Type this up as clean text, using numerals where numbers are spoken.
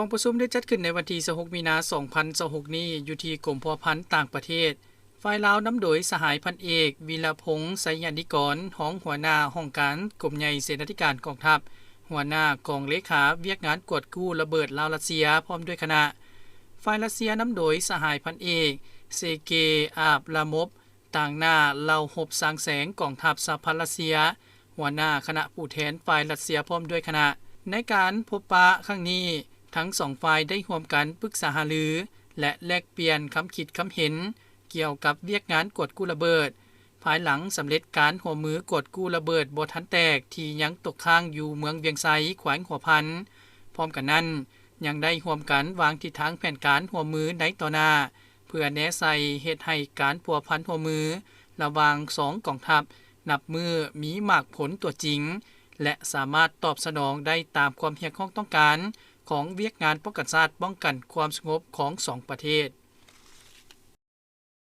กองประชุมได้จัดขึ้นในวันที่26มีนาคม2026นี้อยู่ที่กรมพัวพันธ์ต่างประเทศฝ่ายลาวนำโดยสหายพันเอกวีรพงษ์ไสยนิกรรองหัวหน้าห้องการกรมใหญ่เสนาธิการกองทัพหัวหน้ากองเลขาเวียกงานกวดกู้ระเบิดลาวรัสเซียพร้อมด้วยคณะฝ่ายรัสเซียนำโดยสหายพันเอกเซเกอาบลามบต่างหน้าเหล่าหบสร้างแสงกองทัพสหพันธ์รัสเซียหัวหน้าคณะผู้แทนฝ่ายรัสเซียพร้อมด้วยคณะในการพบปะครั้งนี้ทั้ง2ฝ่ายได้ร่วมกันปรึกษาหารือและแลกเปลี่ยนคำคิดคำเห็นเกี่ยวกับเวียกงานกวดกู้ระเบิดภายหลังสำเร็จการหัวมือกวดกู้ระเบิดบ่ทันแตกที่ยังตกค้างอยู่เมืองเวียงไซแขวงหัวพันพร้อมกันนั้นยังได้ร่วมกันวางทิศทางแผนการหัวมือในต่อหน้าเพื่อแนะใส่เฮ็ดให้การพัวพันหัวมือระหว่าง2กองทัพนับมือมีมากผลตัวจริงและสามารถตอบสนองได้ตามความเรียกร้องต้องการของเวียกงานป้องกันชาติป้องกันความสงบของ2ประเทศ